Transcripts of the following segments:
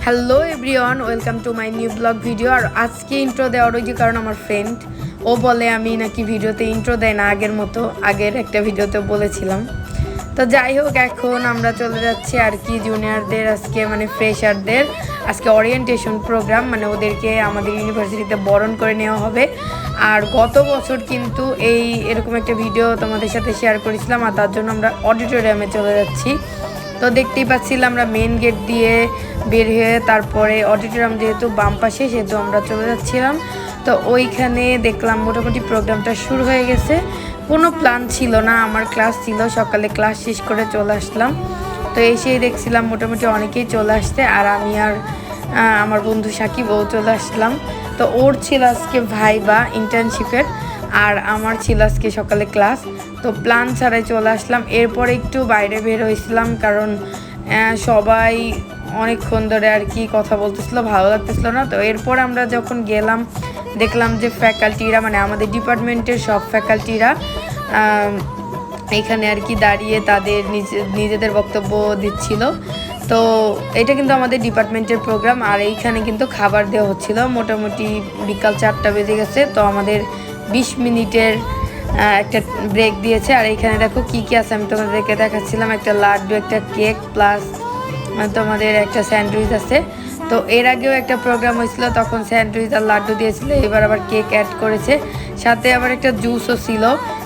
Hello everyone, welcome to my new blog video. আর আজকে intro দেওয়ার ওই যে কারণ আমার ফ্রেন্ড ও বলে আমি নাকি ভিডিওতে ইন্ট্রো দেয় না আগের মতো, আগের একটা ভিডিওতে বলেছিলাম। তো যাই হোক, এখন আমরা চলে যাচ্ছি আর কি জুনিয়রদের আজকে মানে ফ্রেশারদের আজকে ওরিয়েন্টেশন প্রোগ্রাম, মানে ওদেরকে আমাদের ইউনিভার্সিটিতে বরণ করে নেওয়া হবে। আর গত বছর কিন্তু এরকম একটা ভিডিও তোমাদের সাথে শেয়ার করেছিলাম, আর তার জন্য আমরা অডিটোরিয়ামে চলে যাচ্ছি। তো দেখতেই পাচ্ছিলাম আমরা মেন গেট দিয়ে বের হয়ে তারপরে অডিটোরিয়াম যেহেতু বাম পাশে, সেহেতু আমরা চলে যাচ্ছিলাম। তো ওইখানে দেখলাম মোটামুটি প্রোগ্রামটা শুরু হয়ে গেছে। কোনো প্ল্যান ছিল না, আমার ক্লাস ছিল, সকালে ক্লাস শেষ করে চলে আসলাম। তো এসেই দেখছিলাম মোটামুটি অনেকেই চলে আসছে, আর আমি আর আমার বন্ধু সাকিবও চলে আসলাম। তো ওর ছিল আজকে ভাইবা ইন্টার্নশিপের, আর আমার ছিল আজকে সকালে ক্লাস। তো প্ল্যান ছাড়াই চলে আসলাম। এরপরে একটু বাইরে বের হয়েছিলাম, কারণ সবাই অনেকক্ষণ ধরে আর কি কথা বলতেছিল, ভালো লাগতেছিল না। তো এরপর আমরা যখন গেলাম দেখলাম যে ফ্যাকাল্টিরা মানে আমাদের ডিপার্টমেন্টের সব ফ্যাকাল্টিরা এখানে আর কি দাঁড়িয়ে তাদের নিজেদের বক্তব্য দিচ্ছিল। তো এটা কিন্তু আমাদের ডিপার্টমেন্টের প্রোগ্রাম, আর এইখানে কিন্তু খাবার দেওয়া হচ্ছিল। মোটামুটি বিকাল 4টা বেজে গেছে। তো আমাদের 20 মিনিটের একটা ব্রেক দিয়েছে। আর এইখানে দেখো কি কি আছে আমি তোমাদেরকে দেখাচ্ছিলাম, একটা লাড্ডু, একটা কেক, প্লাস তোমাদের একটা স্যান্ডউইচ আছে। তো এর আগেও একটা প্রোগ্রাম হয়েছিল, তখন স্যান্ডউইচ আর লাড্ডু দিয়েছিল, এবার আবার কেক অ্যাড করেছে, সাথে আবার একটা জুসও ছিল,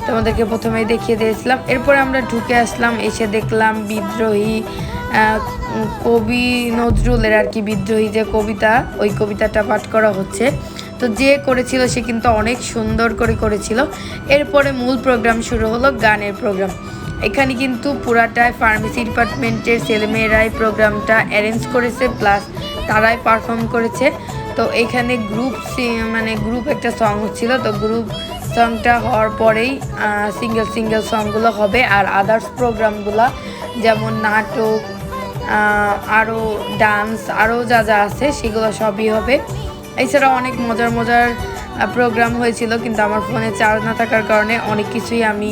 তোমাদেরকে প্রথমেই দেখিয়ে দিয়েছিলাম। এরপরে আমরা ঢুকে আসলাম, এসে দেখলাম বিদ্রোহী কবি নজরুলের আর কি বিদ্রোহী যে কবিতা, ওই কবিতাটা পাঠ করা হচ্ছে। তো যে করেছিল সে কিন্তু অনেক সুন্দর করে করেছিল। এরপরে মূল প্রোগ্রাম শুরু হলো, গানের প্রোগ্রাম। এখানে কিন্তু পুরাটাই ফার্মেসি ডিপার্টমেন্টের ছেলেমেয়েরাই প্রোগ্রামটা অ্যারেঞ্জ করেছে, প্লাস তারাই পারফর্ম করেছে। তো এখানে গ্রুপ একটা সং হচ্ছিল। তো গ্রুপ সংটা হওয়ার পরেই সিঙ্গেল সংগুলো হবে, আর আদার্স প্রোগ্রামগুলো যেমন নাটক, আরও ডান্স, আরও যা যা আছে সেগুলো সবই হবে। এছাড়া অনেক মজার প্রোগ্রাম হয়েছিল, কিন্তু আমার ফোনে চার্জ না থাকার কারণে অনেক কিছুই আমি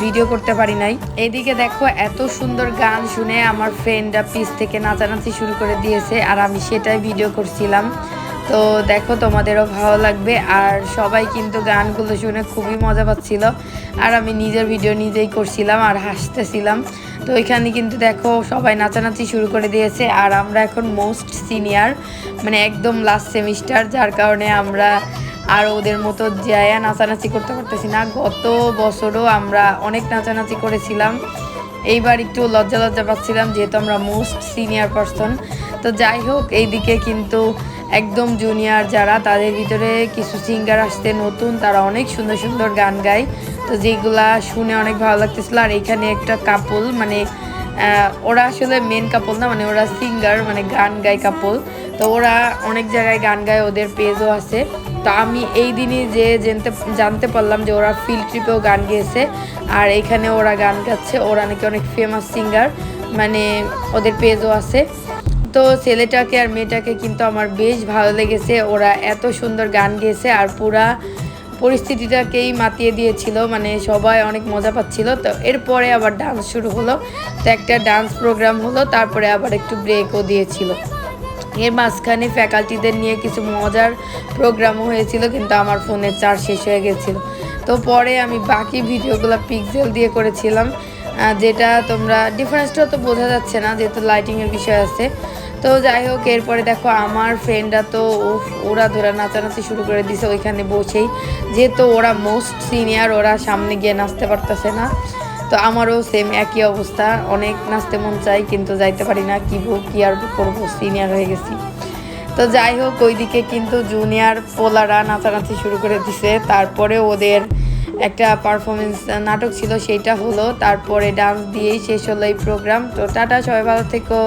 ভিডিও করতে পারি নাই। এদিকে দেখো এত সুন্দর গান শুনে আমার ফ্রেন্ডরা পিছ থেকে নাচানাচি শুরু করে দিয়েছে, আর আমি সেটাই ভিডিও করছিলাম। তো দেখো তোমাদেরও ভালো লাগবে। আর সবাই কিন্তু গানগুলো শুনে খুবই মজা পাচ্ছিল, আর আমি নিজের ভিডিও নিজেই করছিলাম আর হাসতেছিলাম। তো এখানে কিন্তু দেখো সবাই নাচানাচি শুরু করে দিয়েছে, আর আমরা এখন মোস্ট সিনিয়র মানে একদম লাস্ট সেমিস্টার, যার কারণে আমরা আর ওদের মতো যায় নাচানাচি করতে পারতেছি না। গত বছরও আমরা অনেক নাচানাচি করেছিলাম, এইবার একটু লজ্জা পাচ্ছিলাম যেহেতু আমরা মোস্ট সিনিয়র পারসন। তো যাই হোক, এইদিকে কিন্তু একদম জুনিয়র যারা, তাদের ভিতরে কিছু সিঙ্গার আসতে নতুন, তারা অনেক সুন্দর গান গায়। তো যেগুলা শুনে অনেক ভালো লাগতেছিল। আর এখানে একটা কাপল, মানে ওরা আসলে মেন কাপল না, মানে ওরা সিঙ্গার মানে গান গায় কাপল। তো ওরা অনেক জায়গায় গান গায়, ওদের পেজও আছে। তো আমি এই দিনই জানতে পারলাম যে ওরা ফিল্ড ট্রিপেও গান গেয়েছে, আর এখানে ওরা গান গাচ্ছে। ওরা নাকি অনেক ফেমাস সিঙ্গার, মানে ওদের পেজও আছে। তো ছেলেটাকে আর মেয়েটাকে কিন্তু আমার বেশ ভালো লেগেছে, ওরা এত সুন্দর গান গেয়েছে, আর পুরা পরিস্থিতিটাকেই মাতিয়ে দিয়েছিল, মানে সবাই অনেক মজা পাচ্ছিল। তো এরপরে আবার ডান্স শুরু হলো। তো একটা ডান্স প্রোগ্রাম হলো, তারপরে আবার একটু ব্রেকও দিয়েছিল। এর মাঝখানে ফ্যাকাল্টিদের নিয়ে কিছু মজার প্রোগ্রামও হয়েছিল, কিন্তু আমার ফোনের চার্জ শেষ হয়ে গেছিলো। তো পরে আমি বাকি ভিডিওগুলো পিক্সেল দিয়ে করেছিলাম, যেটা তোমরা ডিফারেন্সটা তো বোঝা যাচ্ছে না যেহেতু লাইটিংয়ের বিষয় আছে। তো যাই হোক, এরপরে দেখো আমার ফ্রেন্ডরা তো ওরা ধরে নাচানাচি শুরু করে দিছে ওইখানে বসেই, যেহেতু ওরা মোস্ট সিনিয়র, ওরা সামনে গিয়ে নাচতে পারতেছে না। তো আমারও সেম একই অবস্থা, অনেক নাচতে মন চাই কিন্তু যাইতে পারি না, কি আর করবো, সিনিয়র হয়ে গেছি। তো যাই হোক, ওইদিকে কিন্তু জুনিয়র পোলারা নাচানাচি শুরু করে দিছে। তারপরে ওদের একটা পারফরমেন্স নাটক ছিল, সেইটা হলো, তারপরে ডান্স দিয়েই শেষ হলো এই প্রোগ্রাম। তো টাটা, সবাই ভালো থেকো।